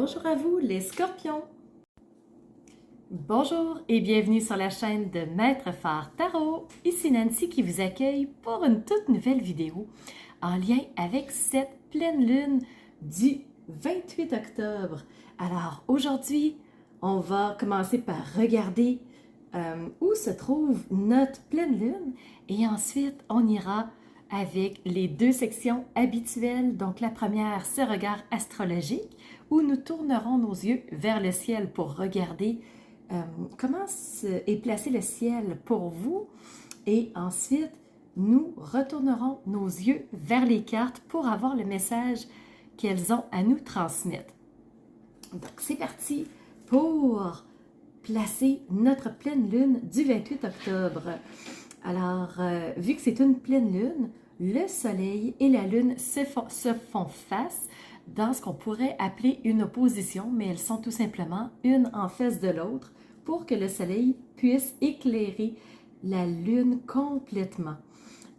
Bonjour à vous les scorpions! Bonjour et bienvenue sur la chaîne de Maître Phare Tarot. Ici Nancy qui vous accueille pour une toute nouvelle vidéo en lien avec cette pleine lune du 28 octobre. Alors aujourd'hui, on va commencer par regarder où se trouve notre pleine lune et ensuite on ira avec les deux sections habituelles. Donc la première, ce regard astrologique où nous tournerons nos yeux vers le ciel pour regarder comment est placé le ciel pour vous. Et ensuite, nous retournerons nos yeux vers les cartes pour avoir le message qu'elles ont à nous transmettre. Donc c'est parti pour placer notre pleine lune du 28 octobre. Alors, vu que c'est une pleine lune, le soleil et la lune se font face dans ce qu'on pourrait appeler une opposition, mais elles sont tout simplement une en face de l'autre pour que le soleil puisse éclairer la lune complètement.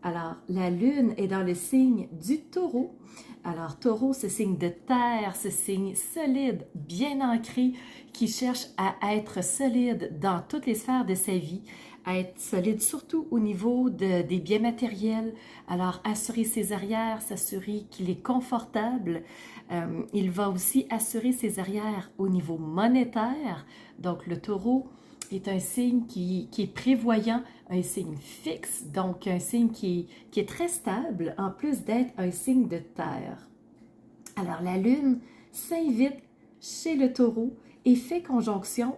Alors, la lune est dans le signe du taureau. Alors, taureau, ce signe de terre, ce signe solide, bien ancré, qui cherche à être solide dans toutes les sphères de sa vie, à être solide surtout au niveau des biens matériels. Alors, assurer ses arrières, s'assurer qu'il est confortable. Il va aussi assurer ses arrières au niveau monétaire. Donc, le taureau est un signe qui est prévoyant, un signe fixe, donc un signe qui est très stable, en plus d'être un signe de terre. Alors, la lune s'invite chez le taureau et fait conjonction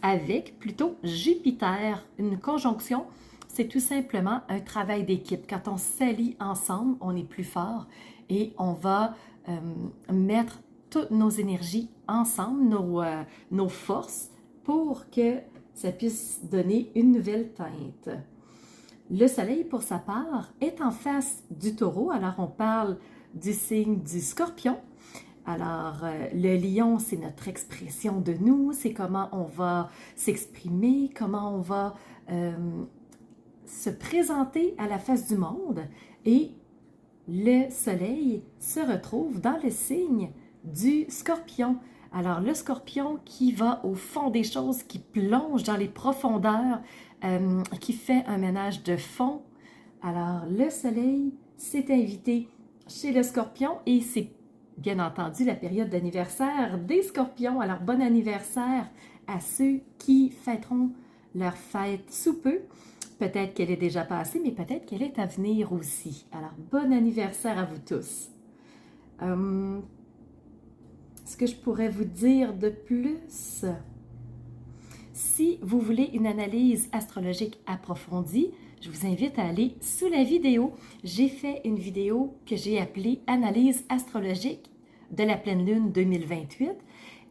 avec plutôt Jupiter. Une conjonction, c'est tout simplement un travail d'équipe. Quand on s'allie ensemble, on est plus fort et on va mettre toutes nos énergies ensemble, nos forces, pour que ça puisse donner une nouvelle teinte. Le soleil, pour sa part, est en face du taureau. Alors, on parle du signe du scorpion. Alors, le lion, c'est notre expression de nous, c'est comment on va s'exprimer, comment on va se présenter à la face du monde. Et le soleil se retrouve dans le signe du scorpion. Alors, le scorpion qui va au fond des choses, qui plonge dans les profondeurs, qui fait un ménage de fond. Alors, le soleil s'est invité chez le scorpion et c'est bien entendu la période d'anniversaire des scorpions. Alors, bon anniversaire à ceux qui fêteront leur fête sous peu. Peut-être qu'elle est déjà passée, mais peut-être qu'elle est à venir aussi. Alors, bon anniversaire à vous tous. Ce que je pourrais vous dire de plus, si vous voulez une analyse astrologique approfondie, je vous invite à aller sous la vidéo. J'ai fait une vidéo que j'ai appelée « Analyse astrologique de la pleine lune 2028 »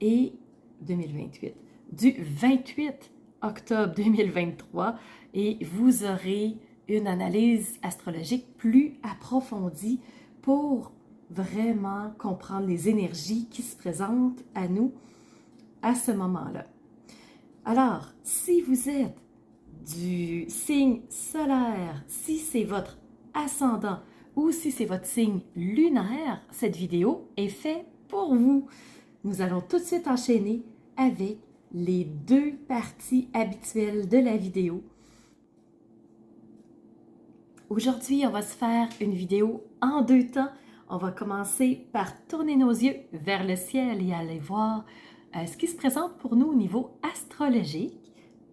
et 2028, du 28 octobre 2023, et vous aurez une analyse astrologique plus approfondie pour vraiment comprendre les énergies qui se présentent à nous à ce moment-là. Alors, si vous êtes du signe solaire, si c'est votre ascendant ou si c'est votre signe lunaire, cette vidéo est faite pour vous. Nous allons tout de suite enchaîner avec les deux parties habituelles de la vidéo. Aujourd'hui, on va se faire une vidéo en deux temps. On va commencer par tourner nos yeux vers le ciel et aller voir ce qui se présente pour nous au niveau astrologique.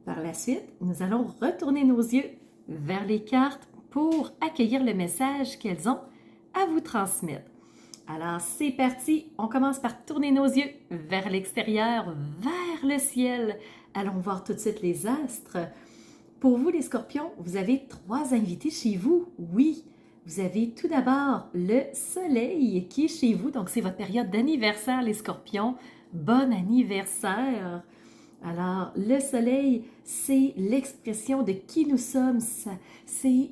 Par la suite, nous allons retourner nos yeux vers les cartes pour accueillir le message qu'elles ont à vous transmettre. Alors, c'est parti! On commence par tourner nos yeux vers l'extérieur, vers le ciel. Allons voir tout de suite les astres. Pour vous, les scorpions, vous avez trois invités chez vous. Oui, vous avez tout d'abord le soleil qui est chez vous. Donc, c'est votre période d'anniversaire, les scorpions. Bon anniversaire! Alors, le soleil, c'est l'expression de qui nous sommes. C'est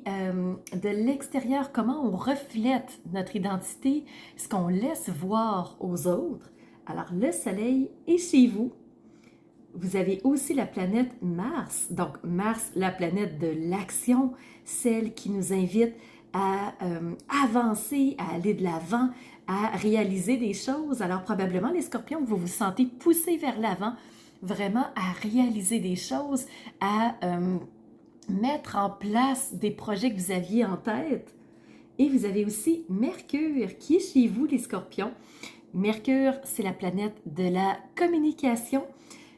de l'extérieur, comment on reflète notre identité, ce qu'on laisse voir aux autres. Alors, le soleil est chez vous. Vous avez aussi la planète Mars. Donc, Mars, la planète de l'action, celle qui nous invite à avancer, à aller de l'avant, à réaliser des choses. Alors probablement les scorpions, vous vous sentez poussés vers l'avant, vraiment à réaliser des choses, à mettre en place des projets que vous aviez en tête. Et vous avez aussi Mercure qui est chez vous, les scorpions. Mercure, c'est la planète de la communication,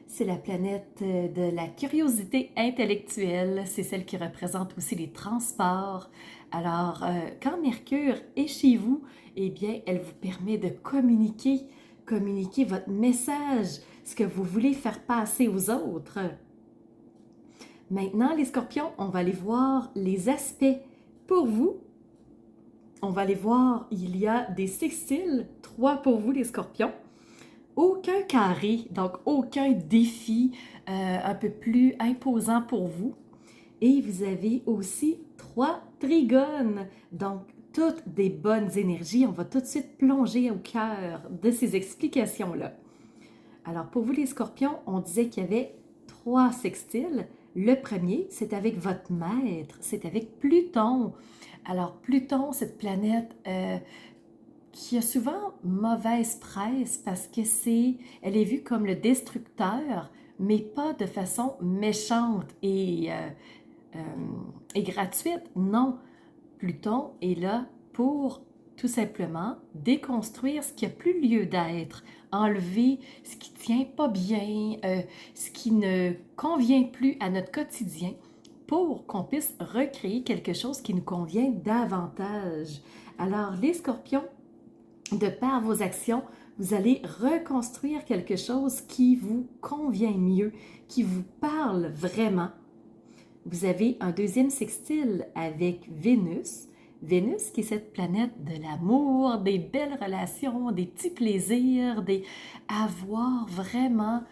c'est la planète de la curiosité intellectuelle, c'est celle qui représente aussi les transports. Alors, quand Mercure est chez vous, eh bien, elle vous permet de communiquer votre message, ce que vous voulez faire passer aux autres. Maintenant, les scorpions, on va aller voir les aspects pour vous. On va aller voir, il y a des sextiles, 3 pour vous les scorpions. Aucun carré, donc aucun défi un peu plus imposant pour vous. Et vous avez aussi 3 trigones, donc toutes des bonnes énergies. On va tout de suite plonger au cœur de ces explications-là. Alors pour vous les scorpions, on disait qu'il y avait 3 sextiles. Le premier, c'est avec votre maître, c'est avec Pluton. Alors Pluton, cette planète qui a souvent mauvaise presse parce que elle est vue comme le destructeur, mais pas de façon méchante et gratuite. Non, Pluton est là pour tout simplement déconstruire ce qui n'a plus lieu d'être, enlever ce qui ne tient pas bien, ce qui ne convient plus à notre quotidien, pour qu'on puisse recréer quelque chose qui nous convient davantage. Alors, les scorpions, de par vos actions, vous allez reconstruire quelque chose qui vous convient mieux, qui vous parle vraiment. Vous avez un deuxième sextile avec Vénus. Vénus qui est cette planète de l'amour, des belles relations, des petits plaisirs, avoir vraiment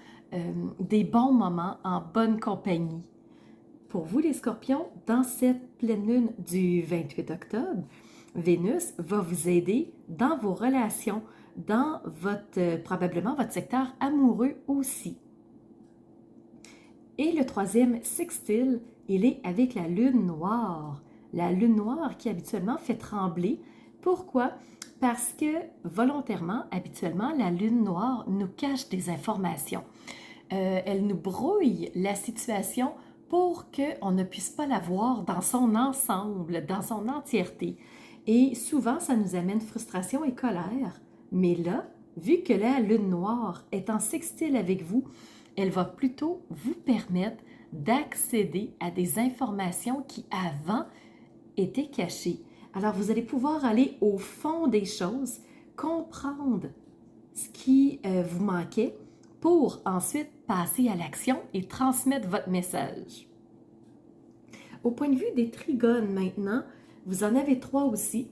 des bons moments en bonne compagnie. Pour vous les scorpions, dans cette pleine lune du 28 octobre, Vénus va vous aider dans vos relations, dans probablement votre secteur amoureux aussi. Et le troisième sextile, il est avec la lune noire. La lune noire qui habituellement fait trembler. Pourquoi? Parce que volontairement, habituellement, la lune noire nous cache des informations. Elle nous brouille la situation pour qu'on ne puisse pas la voir dans son ensemble, dans son entièreté. Et souvent, ça nous amène frustration et colère. Mais là, vu que la lune noire est en sextile avec vous, elle va plutôt vous permettre d'accéder à des informations qui avant étaient cachées. Alors, vous allez pouvoir aller au fond des choses, comprendre ce qui vous manquait pour ensuite passer à l'action et transmettre votre message. Au point de vue des trigones maintenant, vous en avez 3 aussi.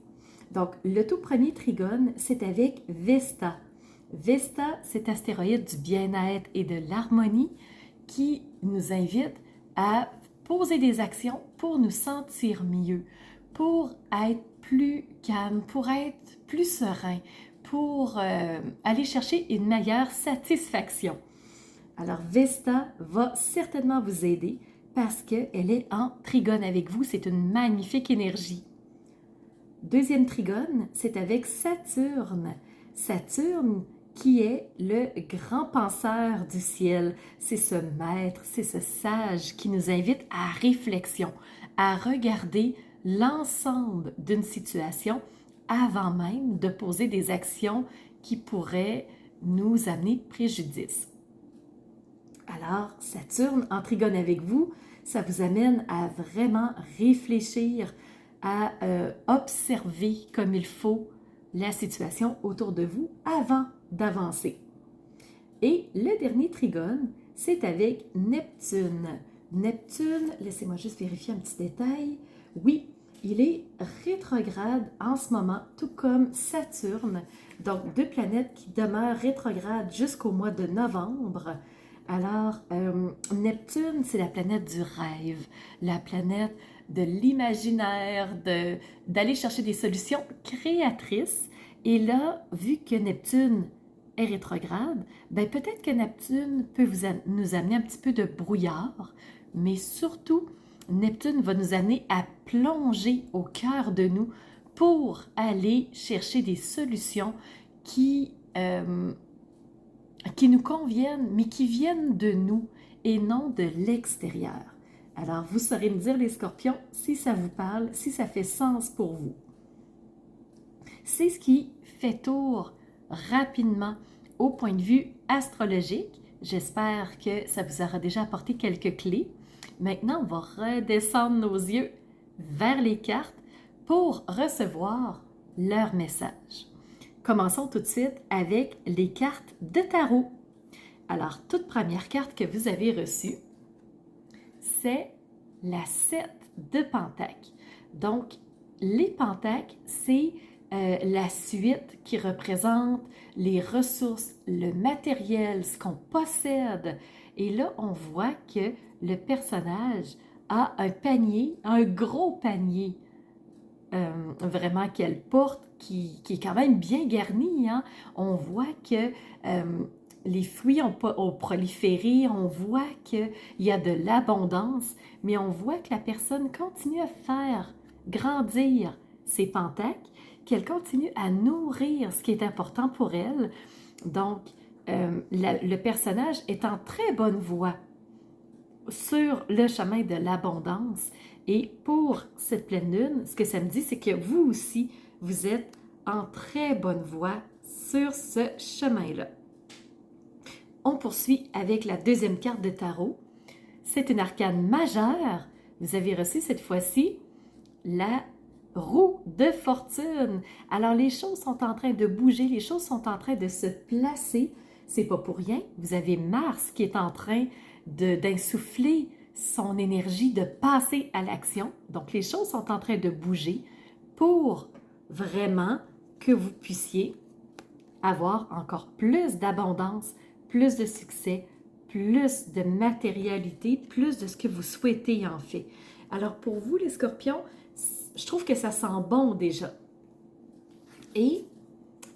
Donc, le tout premier trigone, c'est avec Vesta. Vesta, cet astéroïde du bien-être et de l'harmonie qui nous invite à poser des actions pour nous sentir mieux, pour être plus calme, pour être plus serein, pour aller chercher une meilleure satisfaction. Alors, Vesta va certainement vous aider parce qu'elle est en trigone avec vous. C'est une magnifique énergie. Deuxième trigone, c'est avec Saturne. Saturne qui est le grand penseur du ciel. C'est ce maître, c'est ce sage qui nous invite à réflexion, à regarder l'ensemble d'une situation avant même de poser des actions qui pourraient nous amener préjudice. Alors, Saturne en trigone avec vous, ça vous amène à vraiment réfléchir, à observer comme il faut la situation autour de vous avant d'avancer. Et le dernier trigone, c'est avec Neptune. Neptune, laissez-moi juste vérifier un petit détail. Oui, il est rétrograde en ce moment, tout comme Saturne. Donc, 2 planètes qui demeurent rétrogrades jusqu'au mois de novembre. Alors, Neptune, c'est la planète du rêve, la planète de l'imaginaire, d'aller chercher des solutions créatrices. Et là, vu que Neptune est rétrograde, ben peut-être que Neptune peut nous amener un petit peu de brouillard, mais surtout, Neptune va nous amener à plonger au cœur de nous pour aller chercher des solutions qui nous conviennent, mais qui viennent de nous et non de l'extérieur. Alors, vous saurez me dire, les scorpions, si ça vous parle, si ça fait sens pour vous. C'est ce qui fait tour rapidement au point de vue astrologique. J'espère que ça vous aura déjà apporté quelques clés. Maintenant, on va redescendre nos yeux vers les cartes pour recevoir leur message. Commençons tout de suite avec les cartes de tarot. Alors, toute première carte que vous avez reçue, c'est la 7 de Pentacles. Donc, les Pentacles, c'est la suite qui représente les ressources, le matériel, ce qu'on possède. Et là, on voit que le personnage a un panier, un gros panier, vraiment qu'elle porte, qui est quand même bien garni. Hein? On voit que les fruits ont proliféré, on voit qu'il y a de l'abondance, mais on voit que la personne continue à faire grandir ses pentacles, qu'elle continue à nourrir ce qui est important pour elle. Donc, le personnage est en très bonne voie sur le chemin de l'abondance. Et pour cette pleine lune, ce que ça me dit, c'est que vous aussi, vous êtes en très bonne voie sur ce chemin-là. On poursuit avec la deuxième carte de tarot. C'est une arcane majeure. Vous avez reçu cette fois-ci la roue de fortune. Alors, les choses sont en train de bouger, les choses sont en train de se placer. C'est pas pour rien. Vous avez Mars qui est en train d'insuffler son énergie, de passer à l'action. Donc, les choses sont en train de bouger pour vraiment que vous puissiez avoir encore plus d'abondance, plus de succès, plus de matérialité, plus de ce que vous souhaitez en fait. Alors, pour vous, les scorpions, je trouve que ça sent bon déjà. Et,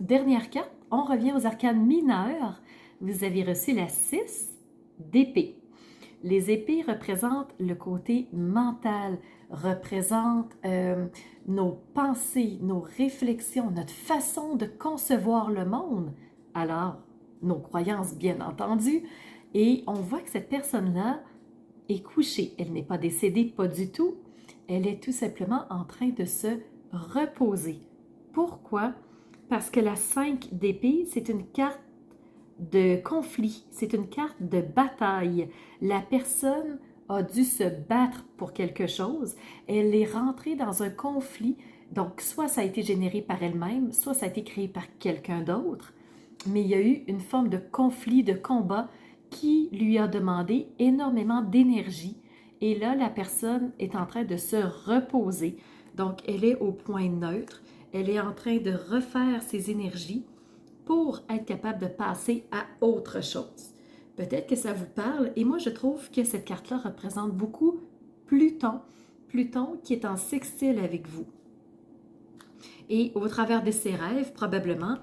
dernière carte, on revient aux arcanes mineures. Vous avez reçu la 6 d'épée. Les épées représentent le côté mental, représentent nos pensées, nos réflexions, notre façon de concevoir le monde. Alors, nos croyances, bien entendu. Et on voit que cette personne-là est couchée. Elle n'est pas décédée, pas du tout. Elle est tout simplement en train de se reposer. Pourquoi? Parce que la 5 d'épée, c'est une carte de conflit, c'est une carte de bataille. La personne a dû se battre pour quelque chose. Elle est rentrée dans un conflit. Donc, soit ça a été généré par elle-même, soit ça a été créé par quelqu'un d'autre. Mais il y a eu une forme de conflit, de combat qui lui a demandé énormément d'énergie. Et là, la personne est en train de se reposer. Donc, elle est au point neutre. Elle est en train de refaire ses énergies pour être capable de passer à autre chose. Peut-être que ça vous parle. Et moi, je trouve que cette carte-là représente beaucoup Pluton. Pluton qui est en sextile avec vous. Et au travers de ses rêves, probablement,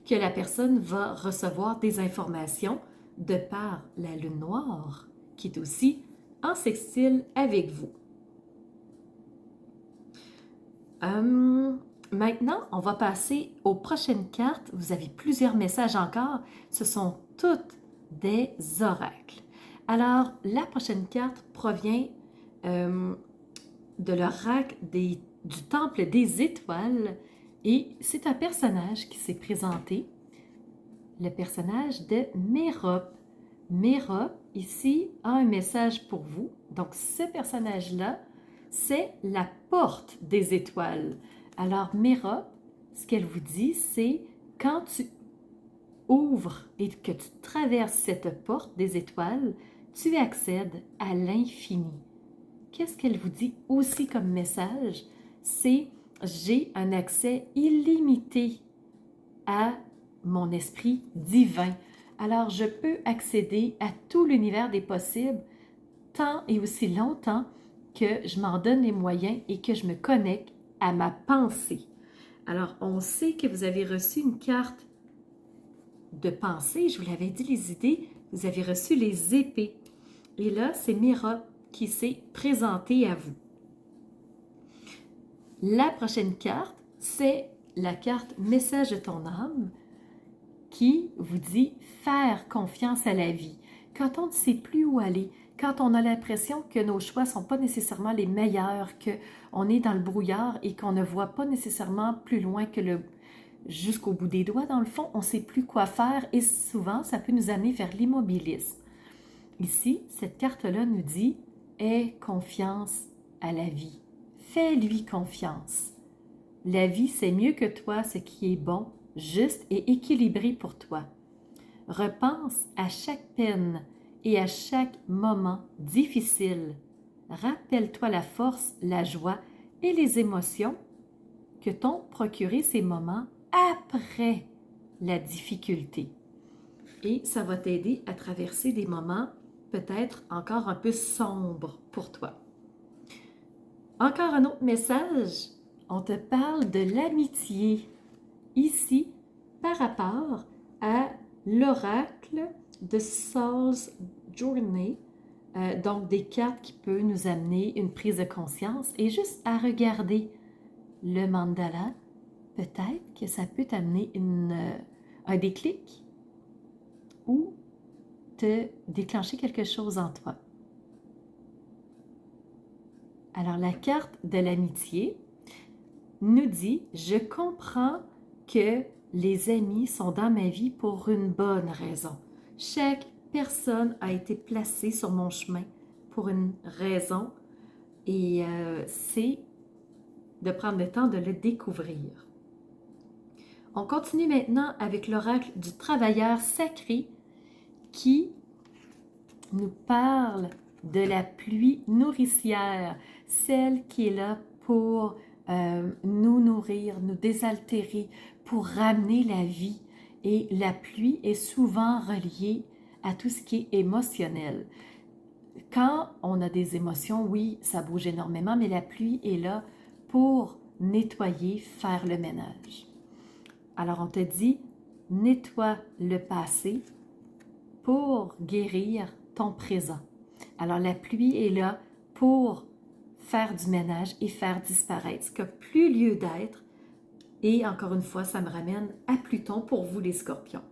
que la personne va recevoir des informations de par la lune noire, qui est aussi en sextile avec vous. Maintenant, on va passer aux prochaines cartes. Vous avez plusieurs messages encore. Ce sont toutes des oracles. Alors, la prochaine carte provient de l'oracle du Temple des Étoiles et c'est un personnage qui s'est présenté, le personnage de Mérope. Mérope, ici, a un message pour vous. Donc, ce personnage-là, c'est la porte des étoiles. Alors, Mérope, ce qu'elle vous dit, c'est quand tu ouvres et que tu traverses cette porte des étoiles, tu accèdes à l'infini. Qu'est-ce qu'elle vous dit aussi comme message? C'est « j'ai un accès illimité à mon esprit divin. Alors, je peux accéder à tout l'univers des possibles tant et aussi longtemps que je m'en donne les moyens et que je me connecte à ma pensée. » Alors, on sait que vous avez reçu une carte de pensée. Je vous l'avais dit, les idées, vous avez reçu les épées. Et là, c'est Mérope qui s'est présentée à vous. La prochaine carte c'est la carte Message de ton âme qui vous dit faire confiance à la vie. Quand on ne sait plus où aller, quand on a l'impression que nos choix ne sont pas nécessairement les meilleurs, qu'on est dans le brouillard et qu'on ne voit pas nécessairement plus loin que jusqu'au bout des doigts, dans le fond, on ne sait plus quoi faire et souvent, ça peut nous amener vers l'immobilisme. Ici, cette carte-là nous dit « Aie confiance à la vie. Fais-lui confiance. La vie, c'est mieux que toi ce qui est bon, juste et équilibré pour toi. Repense à chaque peine et à chaque moment difficile. Rappelle-toi la force, la joie et les émotions que t'ont procuré ces moments après la difficulté. Et ça va t'aider à traverser des moments peut-être encore un peu sombres pour toi. Encore un autre message, on te parle de l'amitié. Ici, par rapport à l'oracle de Soul's Journey, donc des cartes qui peuvent nous amener une prise de conscience et juste à regarder le mandala, peut-être que ça peut t'amener un déclic ou te déclencher quelque chose en toi. Alors, la carte de l'amitié nous dit « Je comprends que les amis sont dans ma vie pour une bonne raison. Chaque personne a été placée sur mon chemin pour une raison et c'est de prendre le temps de le découvrir. » On continue maintenant avec l'oracle du travailleur sacré qui nous parle de la pluie nourricière, celle qui est là pour nous nourrir, nous désaltérer, pour ramener la vie. Et la pluie est souvent reliée à tout ce qui est émotionnel. Quand on a des émotions, oui, ça bouge énormément, mais la pluie est là pour nettoyer, faire le ménage. Alors, on te dit, nettoie le passé pour guérir ton présent. Alors, la pluie est là pour faire du ménage et faire disparaître ce qui n'a plus lieu d'être. Et encore une fois, ça me ramène à Pluton pour vous, les scorpions.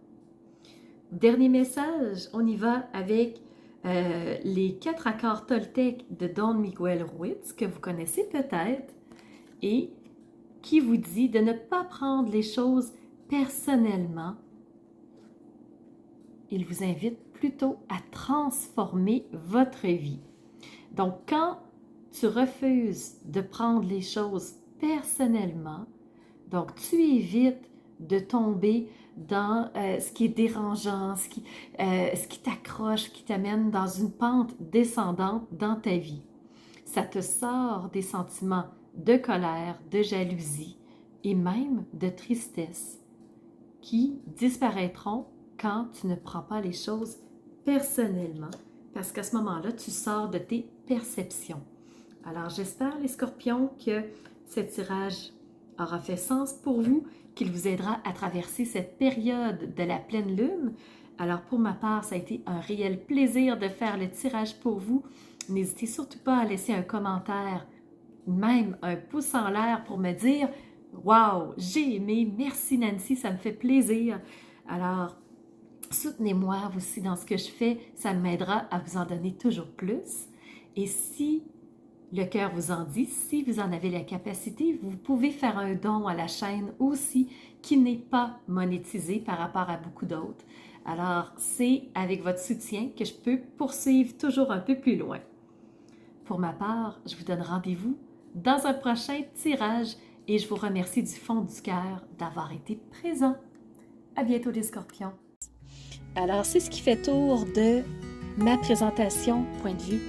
Dernier message, on y va avec les 4 accords Toltec de Don Miguel Ruiz, que vous connaissez peut-être, et qui vous dit de ne pas prendre les choses personnellement. Il vous invite plutôt à transformer votre vie. Donc, quand tu refuses de prendre les choses personnellement, donc tu évites de tomber dans ce qui est dérangeant, ce qui t'accroche, qui t'amène dans une pente descendante dans ta vie. Ça te sort des sentiments de colère, de jalousie et même de tristesse qui disparaîtront quand tu ne prends pas les choses personnellement, parce qu'à ce moment-là, tu sors de tes perceptions. Alors, j'espère, les scorpions, que ce tirage aura fait sens pour vous, qu'il vous aidera à traverser cette période de la pleine lune. Alors, pour ma part, ça a été un réel plaisir de faire le tirage pour vous. N'hésitez surtout pas à laisser un commentaire, même un pouce en l'air pour me dire « Wow, j'ai aimé, merci Nancy, ça me fait plaisir. » Alors, soutenez-moi aussi dans ce que je fais, ça m'aidera à vous en donner toujours plus. Et si le cœur vous en dit, si vous en avez la capacité, vous pouvez faire un don à la chaîne aussi qui n'est pas monétisé par rapport à beaucoup d'autres. Alors, c'est avec votre soutien que je peux poursuivre toujours un peu plus loin. Pour ma part, je vous donne rendez-vous dans un prochain tirage et je vous remercie du fond du cœur d'avoir été présent. À bientôt les scorpions. Alors, c'est ce qui fait tour de ma présentation point de vue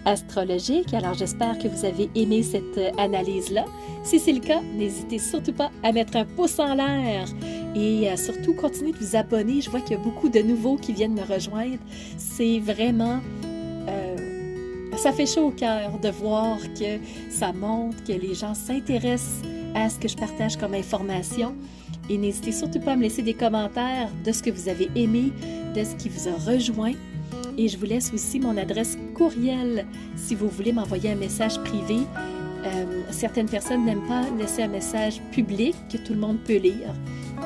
astrologique. Alors, j'espère que vous avez aimé cette analyse-là. Si c'est le cas, n'hésitez surtout pas à mettre un pouce en l'air et surtout, continuez de vous abonner. Je vois qu'il y a beaucoup de nouveaux qui viennent me rejoindre. C'est vraiment... ça fait chaud au cœur de voir que ça montre, que les gens s'intéressent à ce que je partage comme information. Et n'hésitez surtout pas à me laisser des commentaires de ce que vous avez aimé, de ce qui vous a rejoint. Et je vous laisse aussi mon adresse courriel si vous voulez m'envoyer un message privé Certaines personnes n'aiment pas laisser un message public que tout le monde peut lire.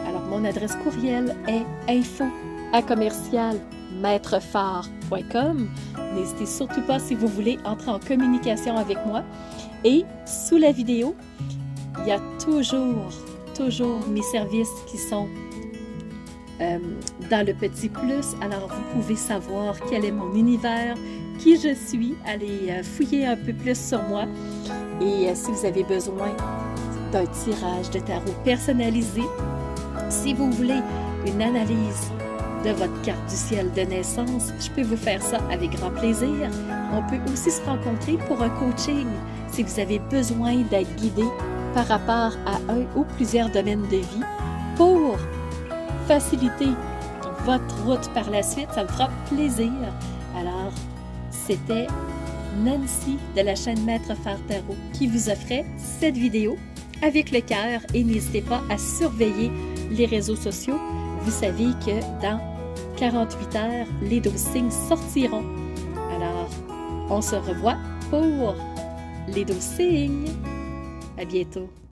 Alors, mon adresse courriel est info@commercialmaitrefort.com. N'hésitez surtout pas si vous voulez entrer en communication avec moi. Et sous la vidéo, il y a toujours mes services qui sont dans le petit plus. Alors, vous pouvez savoir quel est mon univers, qui je suis, allez fouiller un peu plus sur moi. Et si vous avez besoin d'un tirage de tarot personnalisé, si vous voulez une analyse de votre carte du ciel de naissance, je peux vous faire ça avec grand plaisir. On peut aussi se rencontrer pour un coaching si vous avez besoin d'être guidé par rapport à un ou plusieurs domaines de vie pour faciliter votre route par la suite. Ça me fera plaisir. Alors, c'était Nancy de la chaîne Maître Phare Tarot qui vous offrait cette vidéo avec le cœur et n'hésitez pas à surveiller les réseaux sociaux. Vous savez que dans 48 heures, les 12 signes sortiront. Alors, on se revoit pour les 12 signes. À bientôt.